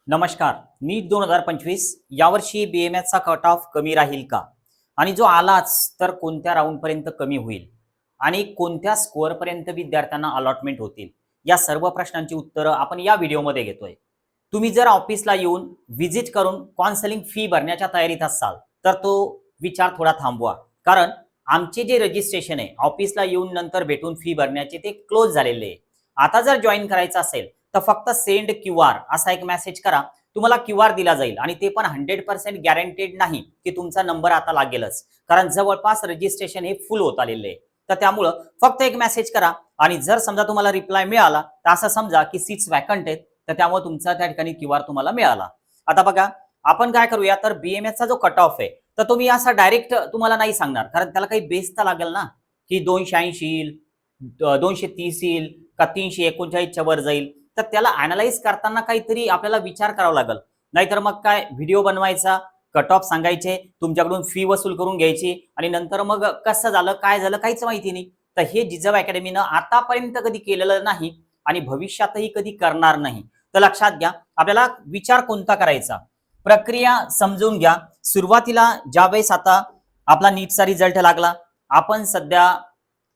नमस्कार. नीट 2025 यावर्षी BMSचा cut off कमी राहील का? आणि जो आलाच तर कोणत्या राऊंड पर्यंत कमी होईल? आणि कोणत्या स्कोअर पर्यंत विद्यार्थ्यांना अलॉटमेंट होतील? या सर्व प्रश्नांची उत्तरं आपण या व्हिडिओमध्ये घेतोय. तुम्ही जर ऑफिसला येऊन व्हिजिट करून काउन्सेलिंग फी भरण्याच्या तयारीत असाल तर तो विचार थोडा थांबवा. कारण आमचे जे रजिस्ट्रेशन आहे ऑफिसला येऊन नंतर भेटून फी भरण्याचे ते क्लोज झालेले आहे. आता जर जॉईन करायचं असेल तर फक्त सेंड QR असा एक मेसेज करा. तुम्हाला QR दिला जाईल आणि ते पण 100% गॅरंटेड नाही की तुमचा नंबर आता लागेलच, कारण जवळपास रजिस्ट्रेशन हे फुल होत आलेले आहे. तर त्यामुळं फक्त एक मेसेज करा आणि जर समजा तुम्हाला रिप्लाय मिळाला तर असं समजा की सीट्स वॅकंट आहेत, तर त्यामुळे तुमचा त्या ठिकाणी QR तुम्हाला मिळाला. आता बघा आपण काय करूया, तर BMSचा जो कट ऑफ आहे तर तो मी असा डायरेक्ट तुम्हाला नाही सांगणार, कारण त्याला काही बेस तर लागेल ना, की 280 येईल, 230 येईल का 339 च्या वर जाईल. तर त्याला अनालाइज करताना काहीतरी आपल्याला विचार करावा लागेल. नाहीतर मग काय व्हिडिओ बनवायचा, कट ऑफ सांगायचे, तुमच्याकडून फी वसूल करून घ्यायची आणि नंतर मग कसं झालं काय झालं काहीच माहिती नाही. तर हे जिजाऊ अकॅडमीनं आतापर्यंत कधी केलेलं नाही आणि भविष्यातही कधी करणार नाही. तर लक्षात घ्या, आपल्याला विचार कोणता करायचा, प्रक्रिया समजून घ्या. सुरुवातीला ज्यावेळेस आता आपला नीटचा रिझल्ट लागला, आपण सध्या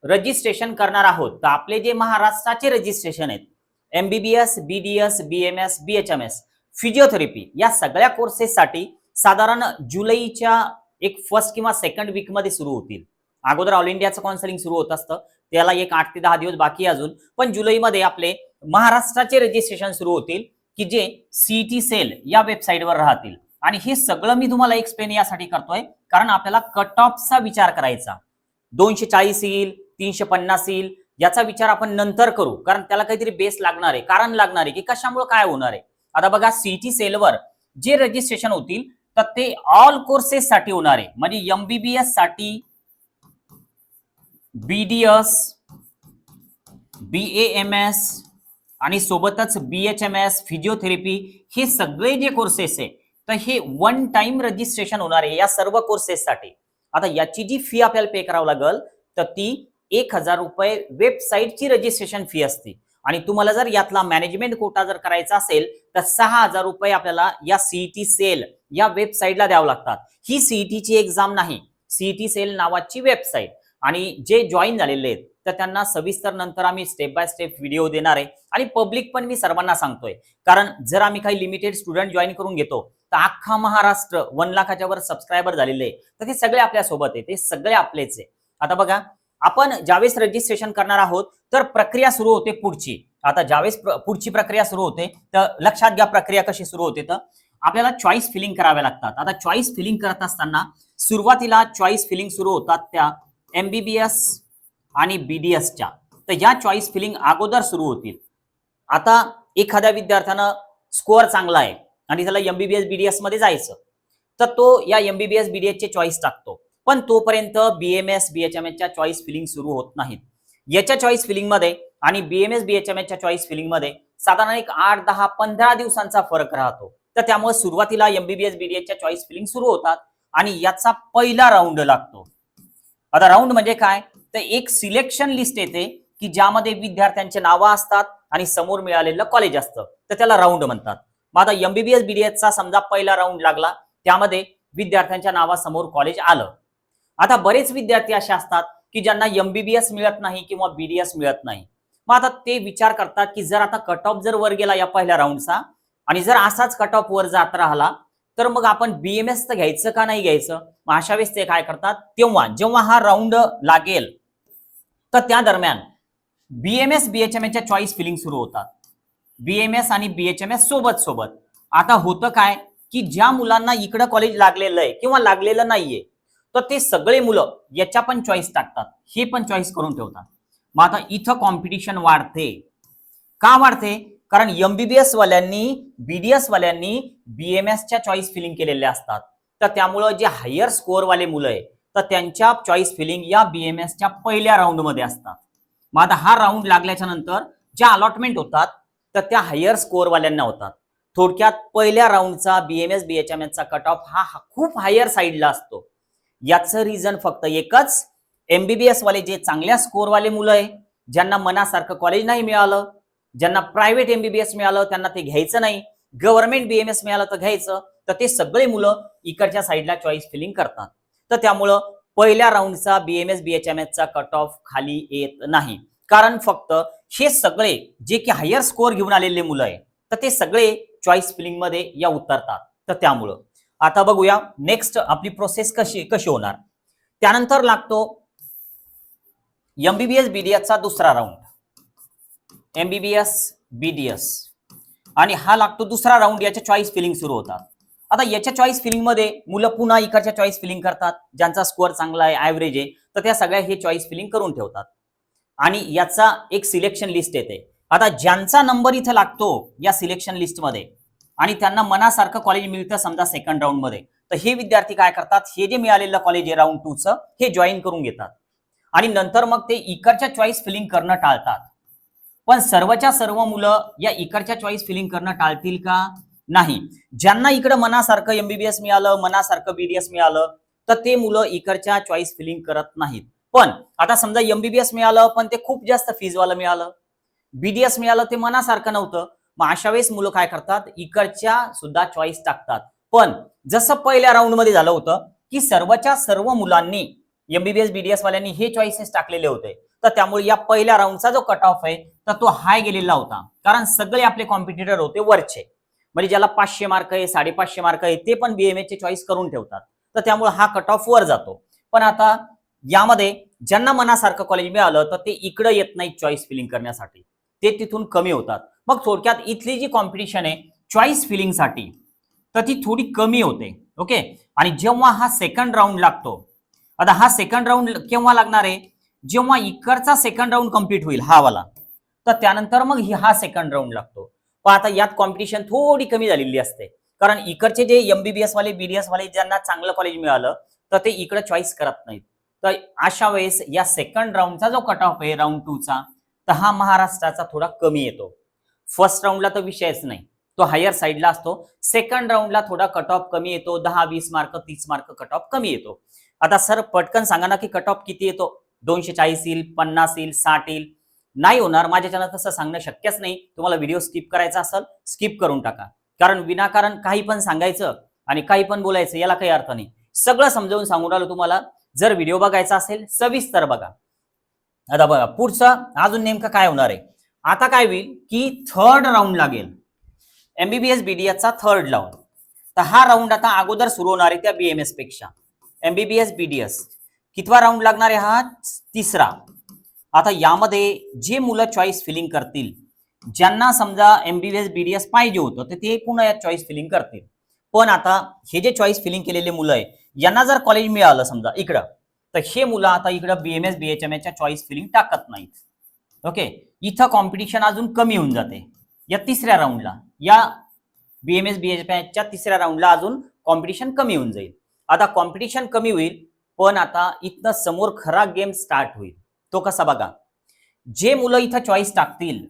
रजिस्ट्रेशन करणार आहोत, तर आपले जे महाराष्ट्राचे रजिस्ट्रेशन आहेत MBBS, BDS, BMS, BHMS, physiotherapy या सगळ्या कोर्सेससाठी साधारण जुलैच्या एक फर्स्ट किंवा सेकंड वीक मध्ये सुरू होतील. अगोदर ऑल इंडियाचं काउन्सिलिंग सुरू होत असतं, त्याला एक 8 ते 10 दिवस बाकी अजून, पण जुलैमध्ये आपले महाराष्ट्राचे रजिस्ट्रेशन सुरू होतील की जे CET सेल या वेबसाईटवर राहतील. आणि हे सगळं मी तुम्हाला एक्सप्लेन यासाठी करतोय कारण आपल्याला कट ऑफचा विचार करायचा. 240 येईल, 350 येईल याचा विचार आपण नंतर करू, कारण त्याला काहीतरी बेस लागणार आहे, कारण लागणार आहे की कशामुळे काय होणार आहे. आता बघा CET सेलवर जे रजिस्ट्रेशन होतील तर ते ऑल कोर्सेस साठी होणार आहे, म्हणजे MBBS साठी, BDS, BAMS आणि सोबतच BHMS, फिजिओथेरपी, हे सगळे जे कोर्सेस आहे तर हे वन टाइम रजिस्ट्रेशन होणार आहे या सर्व कोर्सेससाठी. आता याची जी फी आपल्याला पे करावं लागेल तर ती 1000 रुपये वेबसाईटची रजिस्ट्रेशन फी असते. आणि तुम्हाला जर यातला मॅनेजमेंट कोटा जर करायचा असेल तर 6000 रुपये आपल्याला या CET सेल या वेबसाईटला द्यावं लागतात. ही CET ची एक्झाम नाही, CET सेल नावाची वेबसाईट. आणि जे जॉईन झालेले आहेत तर त्यांना सविस्तर नंतर आम्ही स्टेप बाय स्टेप व्हिडिओ देणार आहे. आणि पब्लिक पण मी सर्वांना सांगतोय, कारण जर आम्ही काही लिमिटेड स्टुडंट जॉईन करून घेतो तर अख्खा महाराष्ट्र 1 लाखाच्या वर सबस्क्रायबर झालेले आहे, तर ते सगळे आपल्या सोबत आहे, ते सगळे आपलेच आहे. आता बघा आपण ज्यावेळेस रजिस्ट्रेशन करणार आहोत तर प्रक्रिया सुरू होते पुढची. आता ज्यावेळेस पुढची प्रक्रिया सुरू होते तर लक्षात घ्या प्रक्रिया कशी सुरू होते, तर आपल्याला चॉईस फिलिंग कराव्या लागतात. आता चॉईस फिलिंग करत असताना सुरुवातीला चॉईस फिलिंग सुरू होतात त्या MBBS आणि BDSच्या, तर या चॉईस फिलिंग अगोदर सुरू होतील. आता एखाद्या विद्यार्थ्यानं स्कोअर चांगला आहे आणि त्याला MBBS BDS मध्ये जायचं, तर तो या MBBS BDS चे चॉईस टाकतो, पण तोपर्यंत BMS BHMS च्या चॉईस फिलिंग सुरू होत नाहीत. याच्या चॉईस फिलिंग मध्ये आणि BMS BHMS च्या चॉईस फिलिंग मध्ये साधारण एक 8, 10, 15 दिवसांचा फरक राहतो. तर त्यामुळे सुरुवातीला MBBS BDS च्या चॉईस फिलिंग सुरू होतात आणि याचा पहिला राऊंड लागतो. आता राऊंड म्हणजे काय, तर एक सिलेक्शन लिस्ट येते की ज्यामध्ये विद्यार्थ्यांचे नावं असतात आणि समोर मिळालेलं कॉलेज असतं, तर त्याला राऊंड म्हणतात. मग आता MBBS BDS चा समजा पहिला राऊंड लागला, त्यामध्ये विद्यार्थ्यांच्या नावासमोर कॉलेज आलं. आता बरेच विद्यार्थी असे असतात की ज्यांना MBBS मिळत नाही किंवा BDS मिळत नाही. मग आता ते विचार करतात की जर आता कट ऑफ जर वर गेला या पहिल्या राऊंडचा आणि जर असाच कट ऑफ वर जात राहिला तर मग आपण BMS तर घ्यायचं का नाही घ्यायचं. मग अशा वेळेस ते काय करतात, तेव्हा जेव्हा हा राऊंड लागेल तर त्या दरम्यान BMS BHMS च्या चॉईस फिलिंग सुरू होतात. BMS आणि BHMS सोबत सोबत. आता होतं काय की ज्या मुलांना इकडं कॉलेज लागलेलं आहे किंवा लागलेलं नाहीये तर ते सगळे मुलं याच्या पण चॉईस टाकतात, हे पण चॉईस करून ठेवतात. मग आता इथं कॉम्पिटिशन वाढते. का वाढते, कारण MBBS वाल्यांनी BDS वाल्यांनी BMS च्या चॉईस फिलिंग केलेल्या असतात, तर त्यामुळे जे हायर स्कोअर वाले मुलं आहे तर त्यांच्या चॉईस फिलिंग या BMS च्या पहिल्या राऊंड मध्ये असतात. मग आता हा राऊंड लागल्याच्या नंतर ज्या अलॉटमेंट होतात तर त्या हायर स्कोअर वाल्यांना होतात. थोडक्यात पहिल्या राऊंडचा BMS BHMS चा कट ऑफ हा खूप हायर साईडला असतो. याचं रिझन फक्त एकच, MBBS वाले जे चांगल्या स्कोअर वाले मुलं आहे, ज्यांना मनासारखं कॉलेज नाही मिळालं, ज्यांना प्रायव्हेट MBBS मिळालं त्यांना ते घ्यायचं नाही, गव्हर्नमेंट बीएमएस मिळालं तर घ्यायचं, तर ते सगळे मुलं इकडच्या साईडला चॉईस फिलिंग करतात. तर त्यामुळं पहिल्या राऊंडचा बीएमएस बीएचएमएसचा कट ऑफ खाली येत नाही, कारण फक्त हे सगळे जे की हायर स्कोअर घेऊन आलेले मुलं आहे तर ते सगळे चॉईस फिलिंग मध्ये या उतरतात. तर त्यामुळं आता बघूया नेक्स्ट आपली प्रोसेस कशी होणार. त्यानंतर लागतो एमबीबीएस बीडीएसचा दुसरा राऊंड, एमबीबीएस बीडीएस, आणि हा लागतो दुसरा राऊंड. याच्या चॉईस फिलिंग सुरू होतात. आता याच्या चॉईस फिलिंग मध्ये मुलं पुन्हा इकडच्या चॉईस फिलिंग करतात. ज्यांचा स्कोअर चांगला आहे, ऍव्हरेज आहे, तर त्या सगळ्या हे चॉईस फिलिंग करून ठेवतात आणि याचा एक सिलेक्शन लिस्ट येते. आता ज्यांचा नंबर इथे लागतो या सिलेक्शन लिस्ट मध्ये आणि त्यांना मनासारखं कॉलेज मिळतं समजा सेकंड राऊंड मध्ये, तर हे विद्यार्थी काय करतात, हे जे मिळालेलं कॉलेज आहे राऊंड 2 चं हे जॉईन करून घेतात आणि नंतर मग ते इकडच्या चॉईस फिलिंग करणं टाळतात. पण सर्वच्या सर्व मुलं या इकडच्या चॉईस फिलिंग करणं टाळतील का? नाही. ज्यांना इकडं मनासारखं एमबीबीएस मिळालं, मनासारखं बीडीएस मिळालं, तर ते मुलं इकडच्या चॉईस फिलिंग करत नाहीत. पण आता समजा एमबीबीएस मिळालं पण ते खूप जास्त फीजवालं मिळालं, बीडीएस मिळालं ते मनासारखं नव्हतं, मग अशा वेळेस मुलं काय करतात, इकडच्या सुद्धा चॉईस टाकतात. पण जसं पहिल्या राऊंड मध्ये झालं होतं की सर्वच्या सर्व मुलांनी एमबीबीएस बीडीएस वाल्यांनी हे चॉईसेस टाकलेले होते, तर त्यामुळे या पहिल्या राऊंडचा जो कट ऑफ आहे तर तो हाय गेलेला होता, कारण सगळे आपले कॉम्पिटिटर होते वरचे, म्हणजे ज्याला 500 मार्क आहे, 550 मार्क आहे, ते पण बीएमएस चे चॉईस करून ठेवतात. तर त्यामुळे हा कट ऑफ वर जातो. पण आता यामध्ये ज्यांना मनासारखं कॉलेज मिळालं तर ते इकडे येत नाही चॉईस फिलिंग करण्यासाठी, ते तिथून कमी होतात. मग थोडक्यात इथली जी कॉम्पिटिशन आहे चॉईस फिलिंग साठी तर ती थोडी कमी होते. ओके. आणि जेव्हा हा सेकंड राऊंड लागतो, आता हा सेकंड राऊंड केव्हा लागणार आहे, जेव्हा इकडचा सेकंड राऊंड कंप्लीट होईल हा वाला, तर त्यानंतर मग हा सेकंड राऊंड लागतो. पण आता यात कॉम्पिटिशन थोडी कमी झालेली असते, कारण इकडचे जे एमबीबीएस वाले बीडीएस वाले ज्यांना चांगलं कॉलेज मिळालं तर ते इकडे चॉईस करत नाहीत. तर अशा वेळेस या सेकंड राऊंडचा जो कट ऑफ आहे राऊंड 2 चा, तर हा महाराष्ट्राचा थोडा कमी येतो. फर्स्ट राऊंडला तर विषयच नाही, तो हायर साईडला असतो. सेकंड राऊंडला थोडा कट ऑफ कमी येतो, 10-20 मार्क 30 मार्क कट ऑफ कमी येतो. आता सर पटकन सांगा ना की कट ऑफ किती येतो, 240 येईल, 50 येईल, 60 येईल? नाही होणार, माझ्या चॅनल तसं सांगणं शक्यच नाही. तुम्हाला व्हिडिओ स्किप करायचा असेल स्किप करून टाका, कारण विनाकारण काही पण सांगायचं आणि काही पण बोलायचं याला काही अर्थ नाही. सगळं समजावून सांगून राहिलो तुम्हाला. जर व्हिडिओ बघायचा असेल सविस्तर बघा. आता बघा पुढचं अजून नेमकं काय होणार आहे. आता काय होईल की थर्ड राऊंड लागेल, एमबीबीएस बीडीएसचा थर्ड राऊंड. तर हा राऊंड आता अगोदर सुरू होणार आहे त्या बीएमएस पेक्षा. एमबीबीएस बीडीएस कितवा राऊंड लागणार आहे, हा तिसरा. आता यामध्ये जे मुलं चॉईस फिलिंग करतील, ज्यांना समजा एमबीबीएस बीडीएस पाहिजे होतं तर ते पुन्हा यात चॉईस फिलिंग करतील. पण आता हे जे चॉईस फिलिंग केलेले मुलं आहे यांना जर कॉलेज मिळालं समजा इकडं, तर हे मुलं आता इकडं बीएमएस बीएचएमएसच्या चॉईस फिलिंग टाकत नाहीत. ओके. इथं कॉम्पिटिशन अजून कमी होऊन जाते या तिसऱ्या राऊंडला. या बीएमएस बीएचएमएसच्या तिसऱ्या राऊंडला अजून कॉम्पिटिशन कमी होऊन जाईल. आता कॉम्पिटिशन कमी होईल, पण आता इथं समोर खरा गेम स्टार्ट होईल. तो कसा बघा, जे मुलं इथं चॉईस टाकतील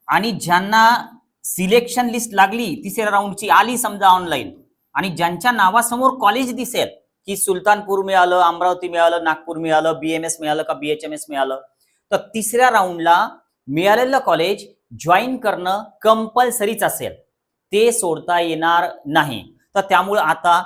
आणि ज्यांना सिलेक्शन लिस्ट लागली तिसऱ्या राऊंडची आली समजा ऑनलाईन, आणि ज्यांच्या नावासमोर कॉलेज दिसेल की सुलतानपूर मिळालं, अमरावती मिळालं, नागपूर मिळालं, बीएमएस मिळालं का बीएचएमएस मिळालं, तर तिसऱ्या राऊंडला मिळालेलं कॉलेज जॉईन करणं कंपल्सरीच असेल, ते सोडता येणार नाही. तर त्यामुळे आता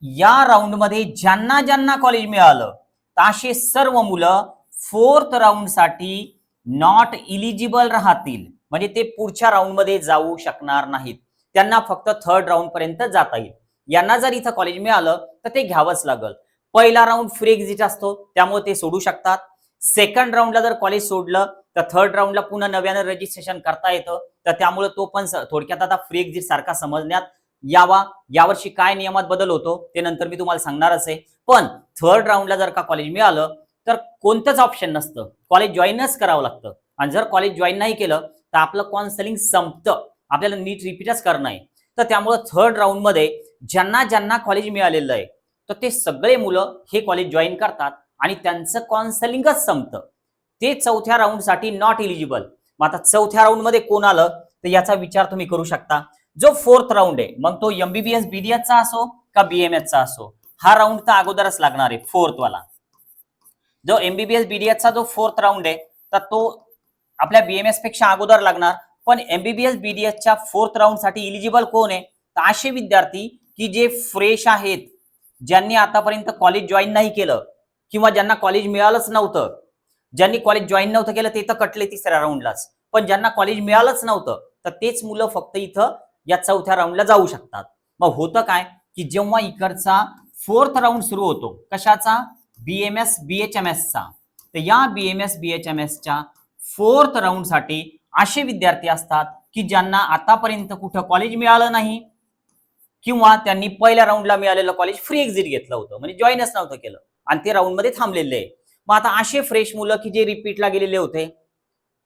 या राऊंडमध्ये ज्यांना ज्यांना कॉलेज मिळालं असे सर्व मुलं फोर्थ राऊंड साठी नॉट इलिजिबल राहतील, म्हणजे ते पुढच्या राऊंड मध्ये जाऊ शकणार नाहीत. त्यांना फक्त थर्ड राऊंड पर्यंत जाता येईल. यांना जर इथं कॉलेज मिळालं तर ते घ्यावंच लागल. पहिला राऊंड फ्री एक्झिट असतो, त्यामुळे ते सोडू शकतात. सेकंड राऊंडला जर कॉलेज सोडलं तर थर्ड राऊंडला पुन्हा नव्यानं रजिस्ट्रेशन करता येतं, तर त्यामुळे तो पण थोडक्यात आता फ्री एक्झिट सारखा समजण्यात यावा. यावर्षी काय नियमात बदल होतो ते नंतर मी तुम्हाला सांगणारच आहे. पण थर्ड राऊंडला जर का कॉलेज मिळालं तर कोणतंच ऑप्शन नसतं, कॉलेज जॉईनच करावं लागतं. आणि जर कॉलेज जॉईन नाही केलं तर आपलं काउन्सिलिंग संपतं, आपल्याला नीट रिपीटच करणं आहे. तर त्यामुळे थर्ड राऊंड मध्ये ज्यांना ज्यांना कॉलेज मिळालेलं आहे तर ते सगळे मुलं हे कॉलेज जॉईन करतात आणि त्यांचं काउन्सिलिंगच संपतं. ते चौथ्या राऊंड साठी नॉट इलिजिबल. मग आता चौथ्या राऊंड मध्ये कोण आलं तर याचा विचार तुम्ही करू शकता. जो फोर्थ राऊंड आहे, मग तो एमबीबीएस बीडीएसचा असो का बीएमएसचा असो, हा राऊंड तर अगोदरच लागणार आहे फोर्थ वाला. जो एमबीबीएस बीडीएसचा जो फोर्थ राऊंड आहे तर तो आपल्या बीएमएस पेक्षा अगोदर लागणार, पण एमबीबीएस बीडीएसच्या 4th राऊंडसाठी इलिजिबल कोण आहे? तर असे विद्यार्थी की जे फ्रेश आहेत, ज्यांनी आतापर्यंत कॉलेज जॉईन नाही केलं किंवा ज्यांना कॉलेज मिळालंच नव्हतं. ज्यांनी कॉलेज जॉईन नव्हतं केलं ते तर कटले तिसऱ्या राऊंडलाच, पण ज्यांना कॉलेज मिळालंच नव्हतं तर तेच मुलं फक्त इथं या 4थ्या राऊंडला जाऊ शकतात. मग होतं काय की जेव्हा इकडचा 4th राऊंड सुरू होतो, कशाचा? बीएमएस बीएचएमएसचा, तर या बीएमएस बीएचएमएसच्या 4th राऊंडसाठी असे विद्यार्थी असतात की ज्यांना आतापर्यंत कुठं कॉलेज मिळालं नाही किंवा त्यांनी पहिल्या राऊंडला मिळालेलं कॉलेज फ्री एक्झिट घेतलं होतं, म्हणजे जॉईनच नव्हतं केलं आणि ते राऊंडमध्ये थांबलेले आहे. मग आता असे फ्रेश मुलं की जे रिपीटला गेलेले होते,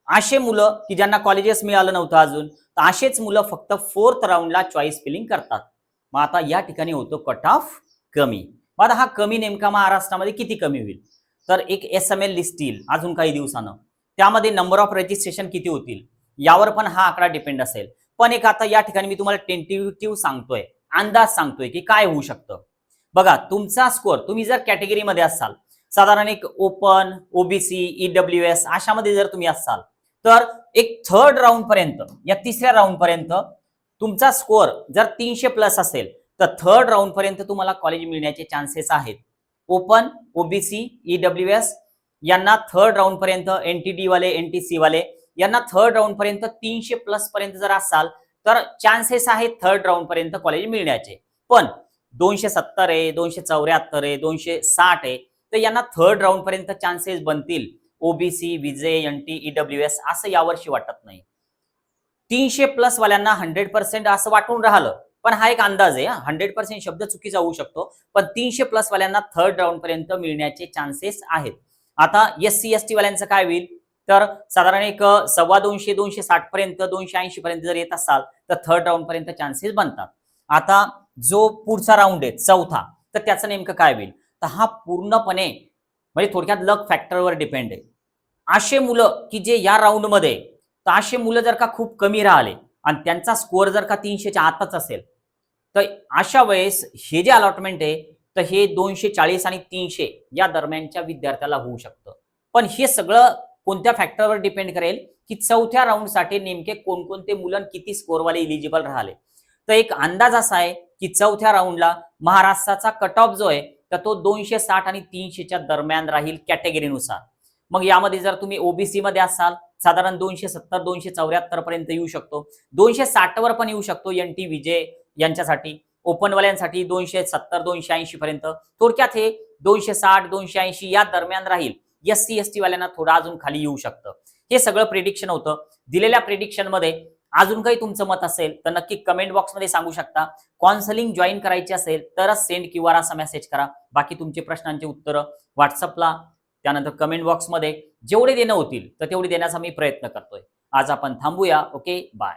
असे मुलं की ज्यांना कॉलेजेस मिळालं नव्हतं अजून, तर असेच मुलं फक्त 4th राऊंडला चॉईस फिलिंग करतात. मग आता या ठिकाणी होतो कट ऑफ कमी. मग आता हा कमी नेमका महाराष्ट्रामध्ये किती कमी होईल? तर एक SML लिस्ट येईल अजून काही दिवसानं, त्यामध्ये नंबर ऑफ रजिस्ट्रेशन किती होतील यावर पण हा आकडा डिपेंड असेल. पण एक आता या ठिकाणी मी तुम्हाला टेंटेटिव्ह सांगतोय, अंदाज सांगतोय की काय होऊ शकतं. बघा, तुमचा स्कोअर, तुम्ही जर कॅटेगरीमध्ये असाल, साधारण एक ओपन, ओबीसी, ईडब्ल्यूएस अशामध्ये जर तुम्ही असाल, तर एक 3rd राऊंड पर्यंत, या 3ऱ्या राऊंड पर्यंत तुमचा स्कोअर जर 300 प्लस असेल तर 3rd राऊंड पर्यंत तुम्हाला कॉलेज मिळण्याचे चान्सेस आहेत. ओपन, ओबीसी, ईडब्ल्यूएस यांना 3rd राऊंड पर्यंत, एनटीडी वाले, एनटीसी वाले यांना 3rd राऊंड पर्यंत 300 प्लस पर्यंत जर असाल तर चान्सेस आहेत 3rd राऊंड पर्यंत कॉलेज मिळण्याचे. पण 270 आहे, 274 आहे, 260 आहे, तर यांना 3rd राऊंड पर्यंत चान्सेस बनतील ओबीसी, विजे, एनटी, ईडब्ल्यूएस असं यावर्षी वाटत नाही. 300 प्लस वाल्यांना 100% असं वाटून राहिलं, पण हा एक अंदाज आहे. 100% शब्द चुकीचा होऊ शकतो, पण 300 प्लस वाल्यांना 3rd राऊंड पर्यंत मिळण्याचे चान्सेस आहेत. आता SC ST वाल्यांचं काय होईल? तर साधारण एक 250, 260 पर्यंत, 280 पर्यंत जर येत असाल तर 3rd राऊंड पर्यंत चान्सेस बनतात. आता जो पुढचा राऊंड आहे 4था, तर त्याचं नेमकं काय होईल? तर हा पूर्णपणे म्हणजे थोडक्यात लक फॅक्टरवर डिपेंड आहे. असे मुलं की जे या राऊंडमध्ये, तर असे मुलं जर का खूप कमी राहिले आणि त्यांचा स्कोअर जर का 300च्या आतच असेल, तर अशा वेळेस हे जे अलॉटमेंट आहे तर हे 240 आणि 300 या दरम्यानच्या विद्यार्थ्याला होऊ शकतं. पण हे सगळं कोणत्या फॅक्टरवर डिपेंड करेल की 4थ्या राऊंडसाठी नेमके कोणकोणते मुलं किती स्कोअरवाले इलिजिबल राहिले. तर एक अंदाज असा आहे की 4थ्या राऊंडला महाराष्ट्राचा कट ऑफ जो आहे तर तो 260 आणि 300च्या दरम्यान राहील कॅटेगरीनुसार. मग यामध्ये जर तुम्ही ओबीसी मध्ये असाल, साधारण 270, 274 पर्यंत येऊ शकतो, 260 वर पण येऊ शकतो एनटी, विजय यांच्यासाठी. ओपनवाल्यांसाठी 270, 280 पर्यंत. थोडक्यात हे 260, 280 या दरम्यान राहील. SC ST वाल्यांना थोडं अजून खाली येऊ शकतं. हे सगळं प्रेडिक्शन होतं. दिलेल्या प्रेडिक्शन मध्ये अजून काही तुमचं मत असेल तर नक्की कमेंट बॉक्समध्ये सांगू शकता. काउन्सिलिंग जॉईन करायची असेल तरच सेंड किंवा असा मेसेज करा. बाकी तुमचे प्रश्नांची उत्तरं व्हॉट्सअपला, त्यानंतर कमेंट बॉक्समध्ये जेवढे देणं होतील तर तेवढे देण्याचा मी प्रयत्न करतोय. आज आपण थांबूया. Okay, bye.